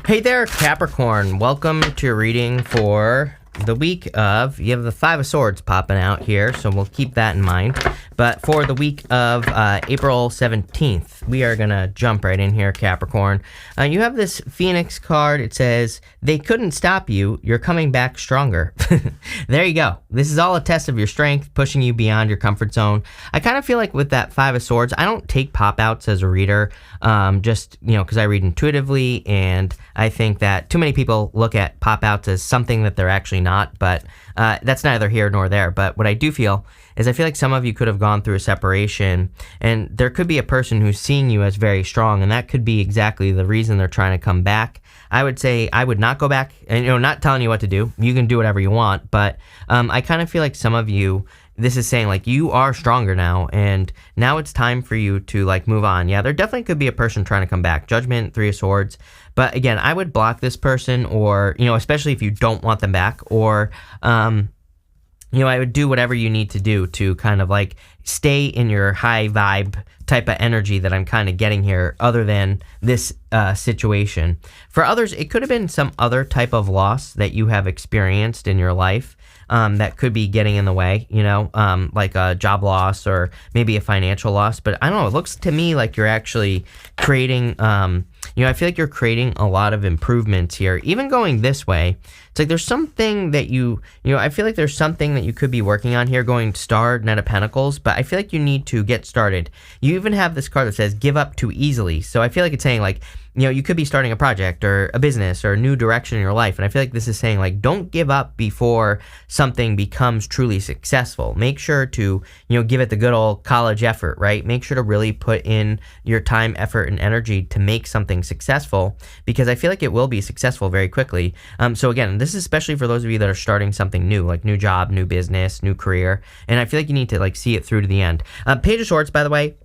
Hey there, Capricorn. Welcome to your reading for the week of, you have the Five of Swords popping out here, so we'll keep that in mind. But for the week of April 17th, we are going to jump right in here, Capricorn. You have this Phoenix card. It says, they couldn't stop you. You're coming back stronger. There you go. This is all a test of your strength, pushing you beyond your comfort zone. I kind of feel like with that Five of Swords, I don't take pop-outs as a reader, just, because I read intuitively, and I think that too many people look at pop-outs as something that they're actually not, but that's neither here nor there. But what I do feel is I feel like some of you could have gone through a separation, and there could be a person who's seeing you as very strong, and that could be exactly the reason they're trying to come back. I would say I would not go back, and not telling you what to do. You can do whatever you want, but I kind of feel like some of you, this is saying like you are stronger now, and now it's time for you to like move on. Yeah, there definitely could be a person trying to come back. Judgment, Three of Swords. But again, I would block this person, or, especially if you don't want them back, or, I would do whatever you need to do to kind of like stay in your high vibe type of energy that I'm kind of getting here, other than this situation. For others, it could have been some other type of loss that you have experienced in your life. That could be getting in the way, like a job loss or maybe a financial loss. But I don't know, it looks to me like you're actually creating, I feel like you're creating a lot of improvements here. Even going this way, it's like there's something that I feel like there's something that you could be working on here, going Star, Knight of Pentacles, but I feel like you need to get started. You even have this card that says give up too easily. So I feel like it's saying like, you could be starting a project or a business or a new direction in your life. And I feel like this is saying like, don't give up before something becomes truly successful. Make sure to, give it the good old college effort, right? Make sure to really put in your time, effort, and energy to make something successful, because I feel like it will be successful very quickly. So again, this is especially for those of you that are starting something new, like new job, new business, new career. And I feel like you need to like see it through to the end. Page of Swords, by the way,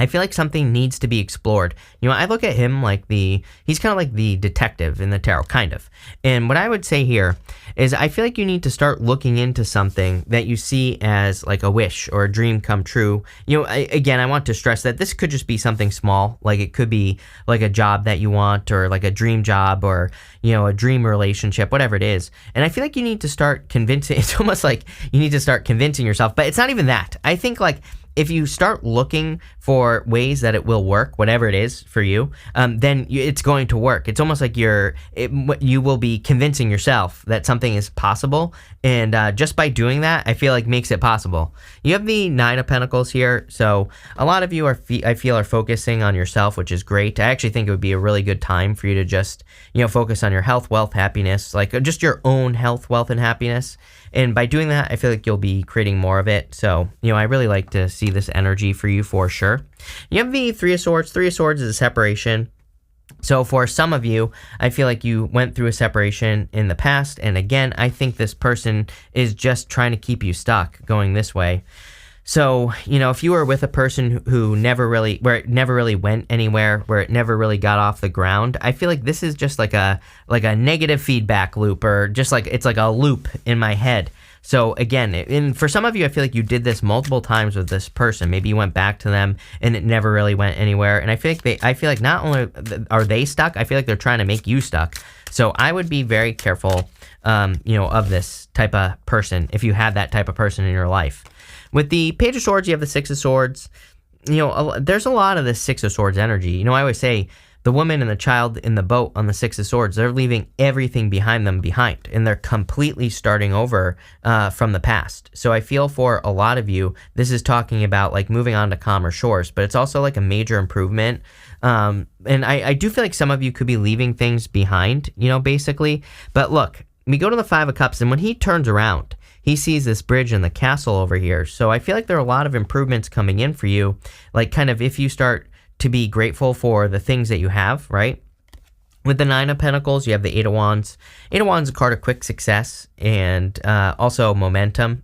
I feel like something needs to be explored. I look at him like he's kind of like the detective in the tarot, kind of. And what I would say here is I feel like you need to start looking into something that you see as like a wish or a dream come true. Again, I want to stress that this could just be something small. Like it could be like a job that you want, or like a dream job, or, a dream relationship, whatever it is. And I feel like you need to start convincing, it's almost like you need to start convincing yourself, but it's not even that. I think like, if you start looking for ways that it will work, whatever it is for you, then it's going to work. It's almost like you will be convincing yourself that something is possible, and just by doing that, I feel like makes it possible. You have the Nine of Pentacles here, so a lot of you I feel are focusing on yourself, which is great. I actually think it would be a really good time for you to just focus on your health, wealth, happiness, like just your own health, wealth, and happiness. And by doing that, I feel like you'll be creating more of it. So, I really like to see this energy for you for sure. You have the Three of Swords. Three of Swords is a separation. So for some of you, I feel like you went through a separation in the past. And again, I think this person is just trying to keep you stuck going this way. So, if you were with a person who where it never really went anywhere, where it never really got off the ground, I feel like this is just like a negative feedback loop, or just like, it's like a loop in my head. So again, and for some of you, I feel like you did this multiple times with this person. Maybe you went back to them and it never really went anywhere. And I feel like not only are they stuck, I feel like they're trying to make you stuck. So I would be very careful, of this type of person, if you had that type of person in your life. With the Page of Swords, you have the Six of Swords. There's a lot of this Six of Swords energy. I always say the woman and the child in the boat on the Six of Swords, they're leaving everything behind them, and they're completely starting over from the past. So I feel for a lot of you, this is talking about like moving on to calmer shores, but it's also like a major improvement. And I do feel like some of you could be leaving things behind, basically. But look, we go to the Five of Cups, and when he turns around, he sees this bridge and the castle over here. So I feel like there are a lot of improvements coming in for you. Like kind of if you start to be grateful for the things that you have, right? With the Nine of Pentacles, you have the Eight of Wands. Eight of Wands is a card of quick success and also momentum.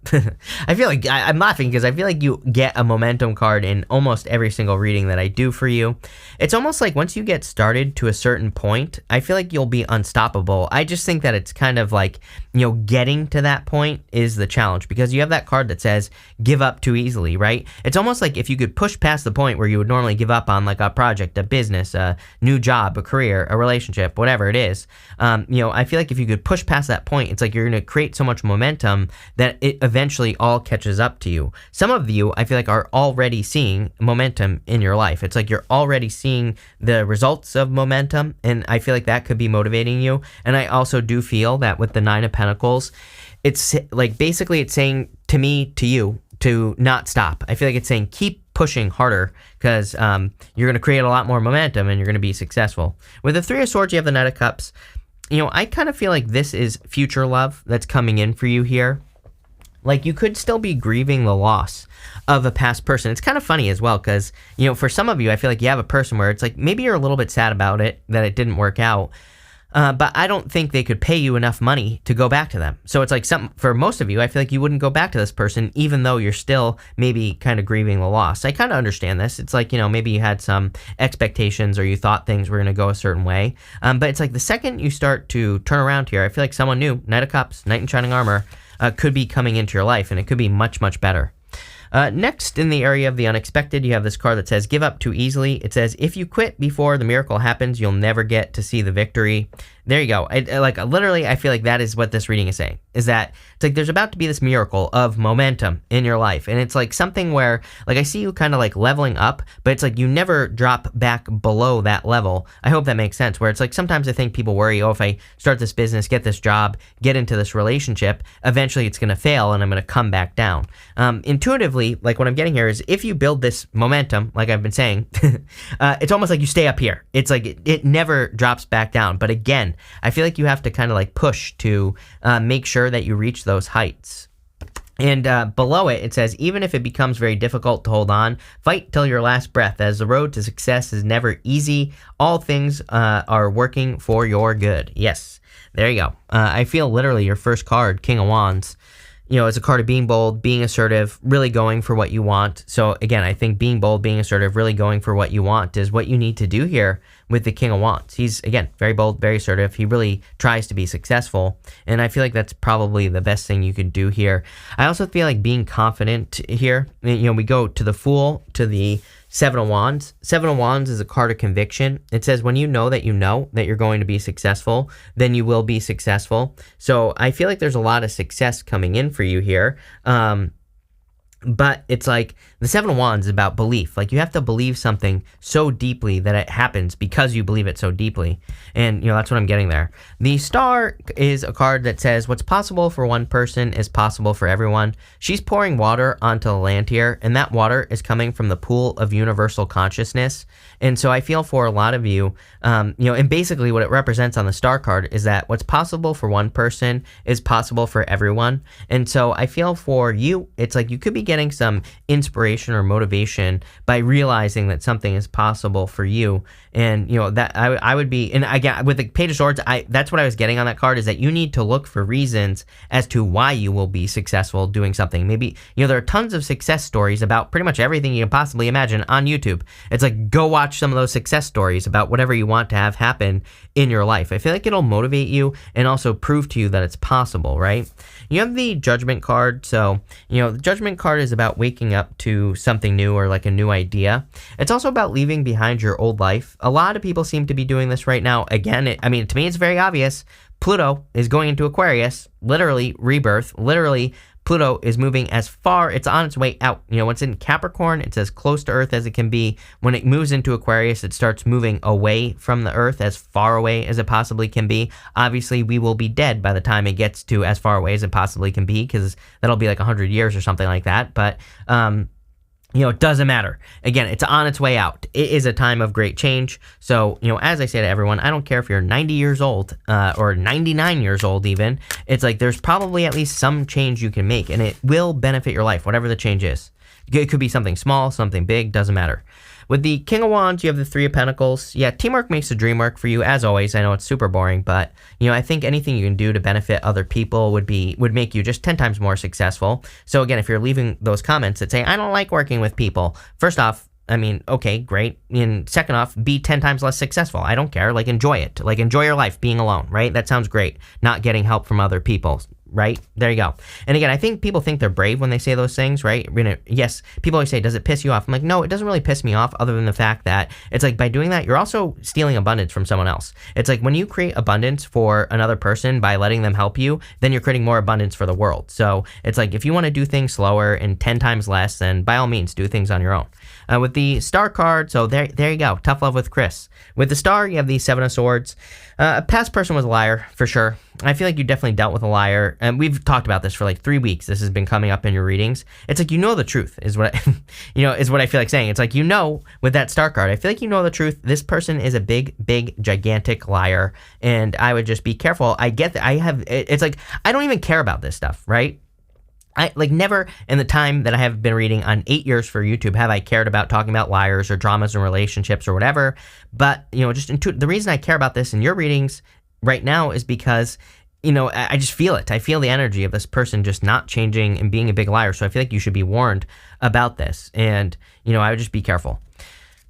I feel like I'm laughing because I feel like you get a momentum card in almost every single reading that I do for you. It's almost like once you get started to a certain point, I feel like you'll be unstoppable. I just think that it's kind of like, getting to that point is the challenge, because you have that card that says give up too easily, right? It's almost like if you could push past the point where you would normally give up on like a project, a business, a new job, a career, a relationship, relationship, whatever it is, I feel like if you could push past that point, it's like you're going to create so much momentum that it eventually all catches up to you. Some of you, I feel like, are already seeing momentum in your life. It's like you're already seeing the results of momentum, and I feel like that could be motivating you. And I also do feel that with the Nine of Pentacles, it's like basically it's saying to me, to you, to not stop. I feel like it's saying keep pushing harder because you're going to create a lot more momentum and you're going to be successful. With the Three of Swords, you have the Knight of Cups. I kind of feel like this is future love that's coming in for you here. Like, you could still be grieving the loss of a past person. It's kind of funny as well because, for some of you, I feel like you have a person where it's like maybe you're a little bit sad about it, that it didn't work out. But I don't think they could pay you enough money to go back to them. So it's like for most of you, I feel like you wouldn't go back to this person, even though you're still maybe kind of grieving the loss. I kind of understand this. It's like, maybe you had some expectations or you thought things were going to go a certain way. But it's like the second you start to turn around here, I feel like someone new, Knight of Cups, Knight in Shining Armor, could be coming into your life, and it could be much, much better. Next, in the area of the unexpected, you have this card that says, give up too easily. It says, if you quit before the miracle happens, you'll never get to see the victory. There you go. Literally, I feel like that is what this reading is saying, is that it's like there's about to be this miracle of momentum in your life. And it's like something where, like, I see you kind of like leveling up, but it's like you never drop back below that level. I hope that makes sense, where it's like sometimes I think people worry, if I start this business, get this job, get into this relationship, eventually it's going to fail and I'm going to come back down. Intuitively, like what I'm getting here is if you build this momentum, like I've been saying, it's almost like you stay up here. It's like it never drops back down. But again, I feel like you have to kind of like push to make sure that you reach those heights. And below it, it says, even if it becomes very difficult to hold on, fight till your last breath, as the road to success is never easy. All things are working for your good. Yes, there you go. I feel literally your first card, King of Wands, it's a card of being bold, being assertive, really going for what you want. So again, I think being bold, being assertive, really going for what you want is what you need to do here with the King of Wands. He's, again, very bold, very assertive. He really tries to be successful. And I feel like that's probably the best thing you could do here. I also feel like being confident here. We go to the Fool, to the Seven of Wands. Seven of Wands is a card of conviction. It says when you know that you're going to be successful, then you will be successful. So I feel like there's a lot of success coming in for you here. But it's like the Seven of Wands is about belief. Like you have to believe something so deeply that it happens because you believe it so deeply. And, that's what I'm getting there. The Star is a card that says what's possible for one person is possible for everyone. She's pouring water onto the land here, and that water is coming from the pool of universal consciousness. And so I feel for a lot of you, and basically what it represents on the Star card is that what's possible for one person is possible for everyone. And so I feel for you, it's like you could be getting some inspiration or motivation by realizing that something is possible for you. And, that I would be, and again, with the Page of Swords, that's what I was getting on that card, is that you need to look for reasons as to why you will be successful doing something. Maybe, there are tons of success stories about pretty much everything you can possibly imagine on YouTube. It's like, go watch some of those success stories about whatever you want to have happen in your life. I feel like it'll motivate you and also prove to you that it's possible, right? You have the Judgment card. So, the Judgment card is about waking up to something new or like a new idea. It's also about leaving behind your old life. A lot of people seem to be doing this right now. Again, to me, it's very obvious. Pluto is going into Aquarius, literally rebirth, literally Pluto is moving as far, it's on its way out. It's in Capricorn, it's as close to Earth as it can be. When it moves into Aquarius, it starts moving away from the Earth, as far away as it possibly can be. Obviously, we will be dead by the time it gets to as far away as it possibly can be, because that'll be like 100 years or something like that. But, it doesn't matter. Again, it's on its way out. It is a time of great change. So, as I say to everyone, I don't care if you're 90 years old or 99 years old even. It's like there's probably at least some change you can make, and it will benefit your life, whatever the change is. It could be something small, something big, doesn't matter. With the King of Wands, you have the Three of Pentacles. Yeah, teamwork makes the dream work for you, as always. I know it's super boring, but, I think anything you can do to benefit other people would make you just 10 times more successful. So again, if you're leaving those comments that say, I don't like working with people, first off, okay, great. And second off, be 10 times less successful. I don't care. Enjoy it. Enjoy your life being alone, right? That sounds great. Not getting help from other people. right? There you go. And again, I think people think they're brave when they say those things, right? Yes, people always say, does it piss you off? I'm like, no, it doesn't really piss me off, other than the fact that it's like, by doing that, you're also stealing abundance from someone else. It's like, when you create abundance for another person by letting them help you, then you're creating more abundance for the world. So it's like, if you want to do things slower and 10 times less, then by all means, do things on your own. With the star card, so there you go. Tough love with Chris. With the star, you have the Seven of Swords. A past person was a liar, for sure. I feel like you definitely dealt with a liar, and we've talked about this for like 3 weeks. This has been coming up in your readings. It's like, the truth is what I, is what I feel like saying. It's like, with that star card, I feel like the truth. This person is a big, gigantic liar, and I would just be careful. I get that. It's like, I don't even care about this stuff, right? I never in the time that I have been reading on 8 years for YouTube have I cared about talking about liars or dramas and relationships or whatever. But, the reason I care about this in your readings right now is because, I just feel it. I feel the energy of this person just not changing and being a big liar. So I feel like you should be warned about this. And, I would just be careful.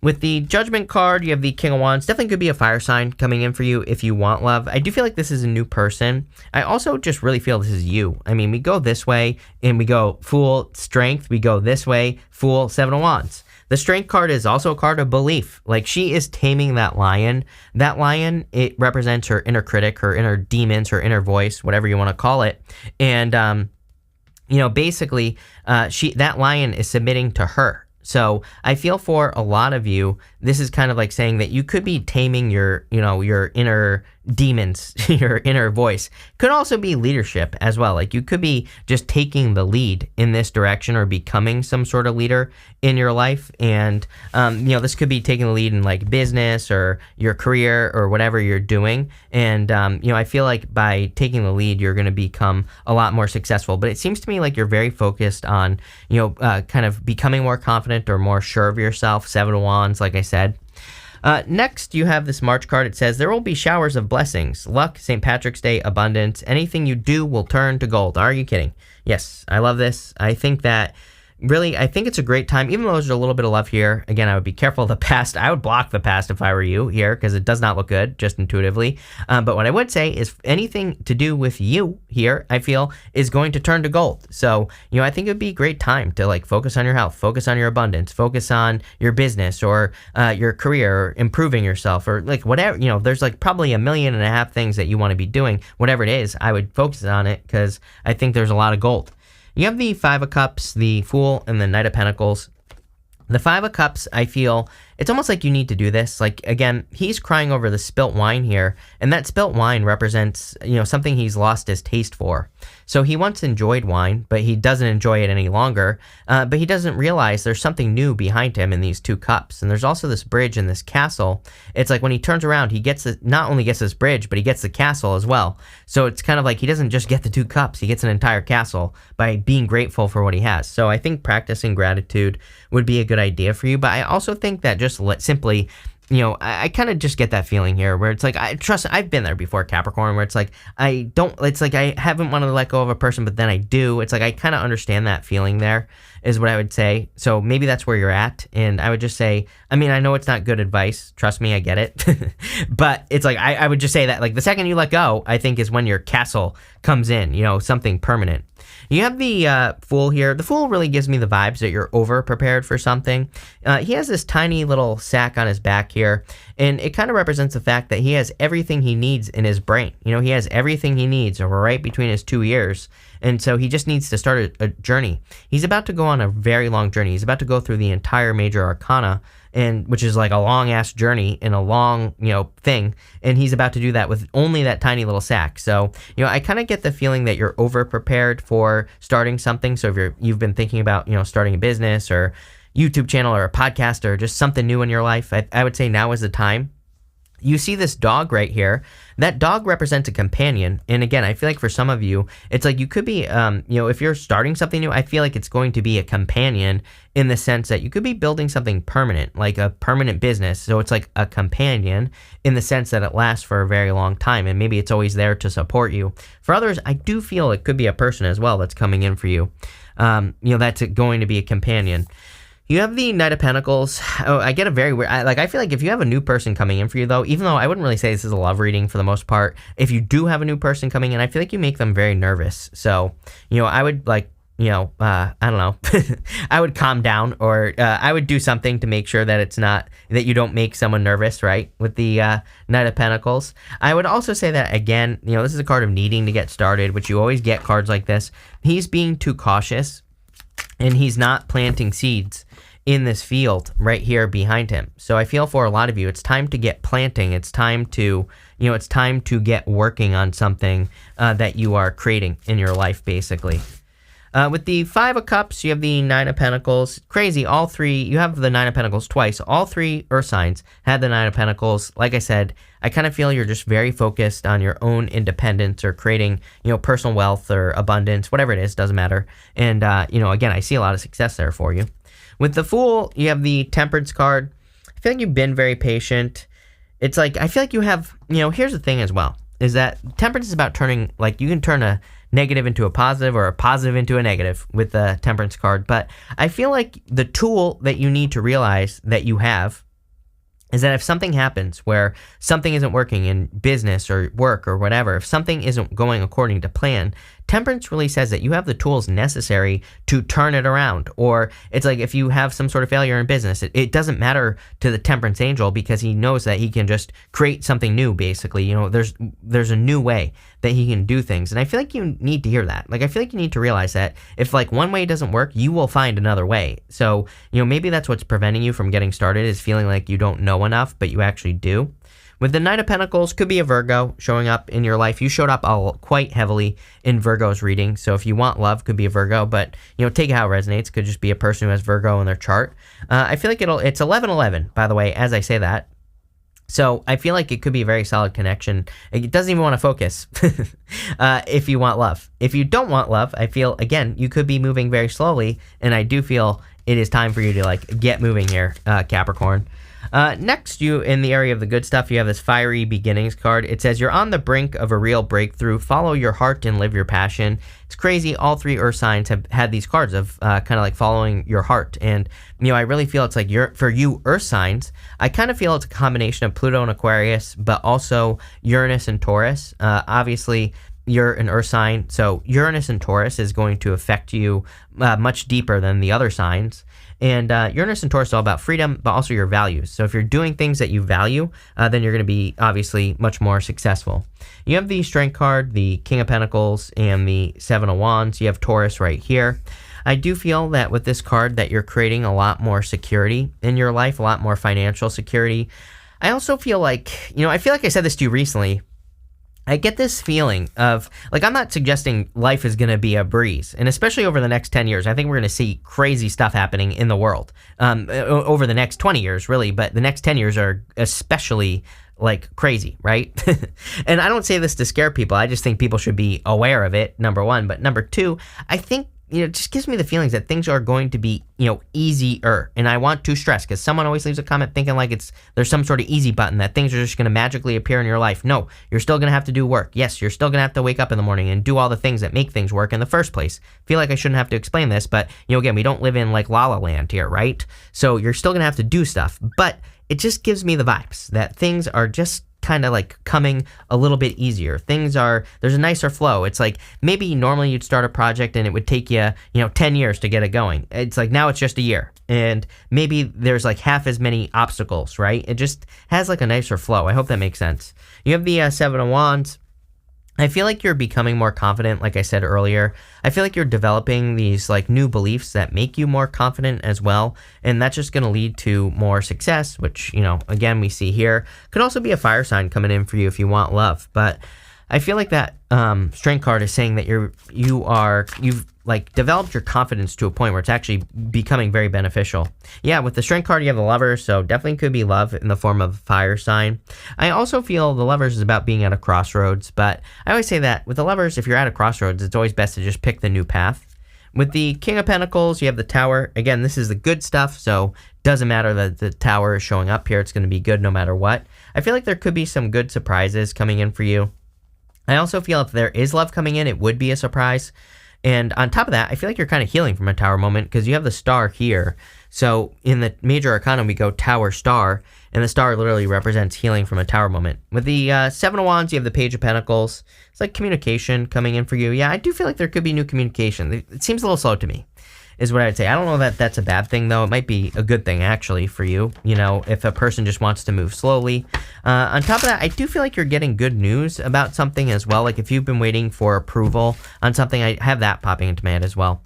With the Judgment card, you have the King of Wands. Definitely could be a fire sign coming in for you if you want love. I do feel like this is a new person. I also just really feel this is you. I mean, we go this way, and we go Fool, Strength. We go this way, Fool, Seven of Wands. The Strength card is also a card of belief. Like, she is taming that lion. That lion, it represents her inner critic, her inner demons, her inner voice, whatever you want to call it. And, basically, that lion is submitting to her. So I feel for a lot of you, this is kind of like saying that you could be taming your inner demons, your inner voice. Could also be leadership as well. Like, you could be just taking the lead in this direction or becoming some sort of leader in your life. And, this could be taking the lead in like business or your career or whatever you're doing. And, I feel like by taking the lead, you're going to become a lot more successful. But it seems to me like you're very focused on, kind of becoming more confident or more sure of yourself. Seven of Wands, like I said. Next, you have this March card. It says, there will be showers of blessings, luck, St. Patrick's Day, abundance. Anything you do will turn to gold. Are you kidding? Yes, I love this. I think it's a great time, even though there's a little bit of love here. Again, I would be careful of the past. I would block the past if I were you here, because it does not look good, just intuitively. But what I would say is anything to do with you here, I feel, is going to turn to gold. So, I think it would be a great time to like focus on your health, focus on your abundance, focus on your business or your career, or improving yourself, or like whatever, there's like probably 1.5 million things that you want to be doing. Whatever it is, I would focus on it, because I think there's a lot of gold. You have the Five of Cups, the Fool, and the Knight of Pentacles. The Five of Cups, I feel, it's almost like you need to do this. Like, again, he's crying over the spilt wine here, and that spilt wine represents, something he's lost his taste for. So he once enjoyed wine, but he doesn't enjoy it any longer, but he doesn't realize there's something new behind him in these two cups. And there's also this bridge and this castle. It's like when he turns around, he not only gets this bridge, but he gets the castle as well. So it's kind of like he doesn't just get the two cups, he gets an entire castle by being grateful for what he has. So I think practicing gratitude would be a good idea for you, but I also think that just simply, I kind of just get that feeling here where it's like, I've been there before, Capricorn, where it's like, I haven't wanted to let go of a person, but then I do. It's like, I kind of understand that feeling there, is what I would say. So maybe that's where you're at. And I would just say, I know it's not good advice. Trust me, I get it. But it's like, I would just say that, like, the second you let go, I think is when your castle comes in, something permanent. You have the Fool here. The Fool really gives me the vibes that you're over-prepared for something. He has this tiny little sack on his back here, and it kind of represents the fact that he has everything he needs in his brain. He has everything he needs right between his 2 ears, and so he just needs to start a journey. He's about to go on a very long journey. He's about to go through the entire major arcana, and which is like a long-ass journey and a long, thing, and he's about to do that with only that tiny little sack. So, I kind of get the feeling that you're over-prepared for starting something. So if you've been thinking about, starting a business or YouTube channel or a podcast or just something new in your life, I would say now is the time. You see this dog right here. That dog represents a companion. And again, I feel like for some of you, it's like you could be, if you're starting something new, I feel like it's going to be a companion in the sense that you could be building something permanent, like a permanent business. So it's like a companion in the sense that it lasts for a very long time. And maybe it's always there to support you. For others, I do feel it could be a person as well that's coming in for you. That's going to be a companion. You have the Knight of Pentacles. Oh, I get a very weird... I feel like if you have a new person coming in for you, though, even though I wouldn't really say this is a love reading for the most part, if you do have a new person coming in, I feel like you make them very nervous. So, I would, I don't know, I would calm down, or I would do something to make sure that it's not, that you don't make someone nervous, right, with the Knight of Pentacles. I would also say that, again, this is a card of needing to get started, which you always get cards like this. He's being too cautious, and he's not planting seeds in this field right here behind him. So I feel for a lot of you, it's time to get planting. It's time to, it's time to get working on something that you are creating in your life, basically. With the Five of Cups, you have the Nine of Pentacles. Crazy, all three, you have the Nine of Pentacles twice. All three Earth signs had the Nine of Pentacles. Like I said, I kind of feel you're just very focused on your own independence or creating, personal wealth or abundance, whatever it is, doesn't matter. And, again, I see a lot of success there for you. With the Fool, you have the Temperance card. I feel like you've been very patient. It's like, I feel like you have, here's the thing as well, is that Temperance is about turning, you can turn a negative into a positive or a positive into a negative with the Temperance card. But I feel like the tool that you need to realize that you have is that if something happens where something isn't working in business or work or whatever, if something isn't going according to plan, Temperance really says that you have the tools necessary to turn it around. Or it's like if you have some sort of failure in business, it doesn't matter to the Temperance angel because he knows that he can just create something new, basically. There's a new way that he can do things. And I feel like you need to hear that. I feel like you need to realize that if one way doesn't work, you will find another way. So, maybe that's what's preventing you from getting started, is feeling like you don't know enough, but you actually do. With the Knight of Pentacles, could be a Virgo showing up in your life. You showed up quite heavily in Virgo's reading, so if you want love, could be a Virgo, but, take it how it resonates. Could just be a person who has Virgo in their chart. I feel like it's 11-11, by the way, as I say that. So I feel like it could be a very solid connection. It doesn't even want to focus if you want love. If you don't want love, I feel, again, you could be moving very slowly, and I do feel it is time for you to, get moving here, Capricorn. Next, in the area of the good stuff, you have this Fiery Beginnings card. It says, you're on the brink of a real breakthrough. Follow your heart and live your passion. It's crazy. All three Earth signs have had these cards of kind of like following your heart. And, I really feel it's like for you Earth signs, I kind of feel it's a combination of Pluto and Aquarius, but also Uranus and Taurus. Obviously, you're an Earth sign, so Uranus and Taurus is going to affect you much deeper than the other signs. And Uranus and Taurus is all about freedom, but also your values. So if you're doing things that you value, then you're going to be obviously much more successful. You have the Strength card, the King of Pentacles, and the Seven of Wands. You have Taurus right here. I do feel that with this card that you're creating a lot more security in your life, a lot more financial security. I also feel like, I feel like I said this to you recently, I get this feeling of, I'm not suggesting life is going to be a breeze, and especially over the next 10 years, I think we're going to see crazy stuff happening in the world over the next 20 years, really, but the next 10 years are especially, crazy, right? And I don't say this to scare people. I just think people should be aware of it, number one. But number two, I think, it just gives me the feelings that things are going to be, easier. And I want to stress, because someone always leaves a comment thinking there's some sort of easy button, that things are just going to magically appear in your life. No, you're still going to have to do work. Yes, you're still going to have to wake up in the morning and do all the things that make things work in the first place. I feel like I shouldn't have to explain this, but, again, we don't live in La La Land here, right? So you're still going to have to do stuff. But it just gives me the vibes that things are just kind of coming a little bit easier. There's a nicer flow. It's maybe normally you'd start a project and it would take you, 10 years to get it going. It's now it's just a year. And maybe there's half as many obstacles, right? It just has a nicer flow. I hope that makes sense. You have the Seven of Wands. I feel like you're becoming more confident, like I said earlier. I feel like you're developing these new beliefs that make you more confident as well. And that's just going to lead to more success, which, again, we see here. Could also be a fire sign coming in for you if you want love. But I feel like that Strength card is saying that you've developed your confidence to a point where it's actually becoming very beneficial. Yeah, with the Strength card, you have the Lovers, so definitely could be love in the form of a fire sign. I also feel the Lovers is about being at a crossroads, but I always say that with the Lovers, if you're at a crossroads, it's always best to just pick the new path. With the King of Pentacles, you have the Tower. Again, this is the good stuff, so doesn't matter that the Tower is showing up here. It's going to be good no matter what. I feel like there could be some good surprises coming in for you. I also feel if there is love coming in, it would be a surprise. And on top of that, I feel like you're kind of healing from a tower moment because you have the star here. So in the major arcana, we go tower star, and the star literally represents healing from a tower moment. With the Seven of Wands, you have the Page of Pentacles. It's like communication coming in for you. Yeah, I do feel like there could be new communication. It seems a little slow to me, is what I would say. I don't know that that's a bad thing, though. It might be a good thing, actually, for you, if a person just wants to move slowly. On top of that, I do feel like you're getting good news about something as well. Like if you've been waiting for approval on something, I have that popping into my head as well.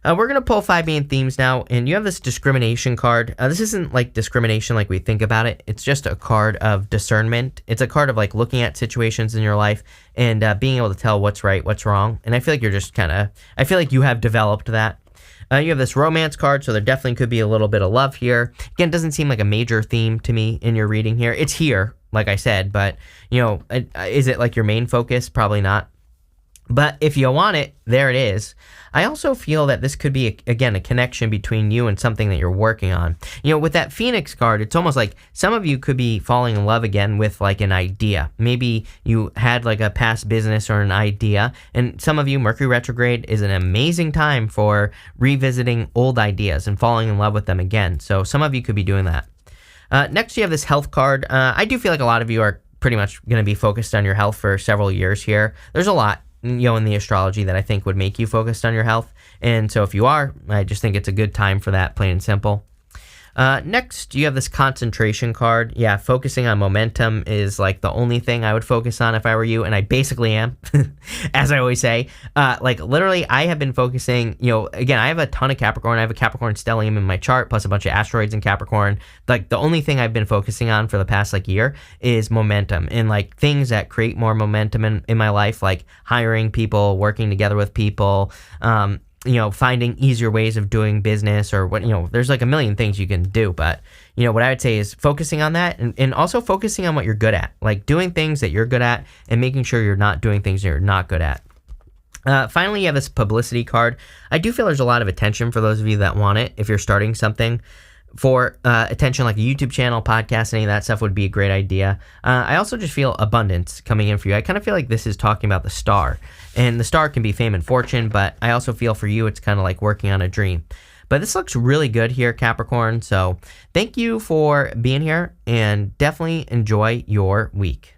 We're going to pull 5 main themes now, and you have this discrimination card. This isn't like discrimination like we think about it. It's just a card of discernment. It's a card of like looking at situations in your life and being able to tell what's right, what's wrong. And I feel like you're just I feel like you have developed that. You have this romance card, so there definitely could be a little bit of love here. Again, it doesn't seem like a major theme to me in your reading here. It's here, like I said, but, is it like your main focus? Probably not. But if you want it, there it is. I also feel that this could be, again, a connection between you and something that you're working on. With that Phoenix card, it's almost like some of you could be falling in love again with like an idea. Maybe you had like a past business or an idea, and some of you, Mercury retrograde is an amazing time for revisiting old ideas and falling in love with them again. So some of you could be doing that. Next, you have this health card. I do feel like a lot of you are pretty much going to be focused on your health for several years here. There's a lot in the astrology that I think would make you focused on your health. And so if you are, I just think it's a good time for that, plain and simple. Next, you have this concentration card. Yeah, focusing on momentum is like the only thing I would focus on if I were you, and I basically am, as I always say. Like literally, I have been focusing, again, I have a ton of Capricorn. I have a Capricorn stellium in my chart, plus a bunch of asteroids in Capricorn. Like the only thing I've been focusing on for the past like year is momentum and like things that create more momentum in my life, like hiring people, working together with people, finding easier ways of doing business or what, there's like a million things you can do. But, what I would say is focusing on that and also focusing on what you're good at, like doing things that you're good at and making sure you're not doing things you're not good at. Finally, you have this publicity card. I do feel there's a lot of attention for those of you that want it. If you're starting something for attention, like a YouTube channel, podcast, any of that stuff would be a great idea. I also just feel abundance coming in for you. I kind of feel like this is talking about the star, and the star can be fame and fortune, but I also feel for you it's kind of like working on a dream. But this looks really good here, Capricorn, so thank you for being here, and definitely enjoy your week.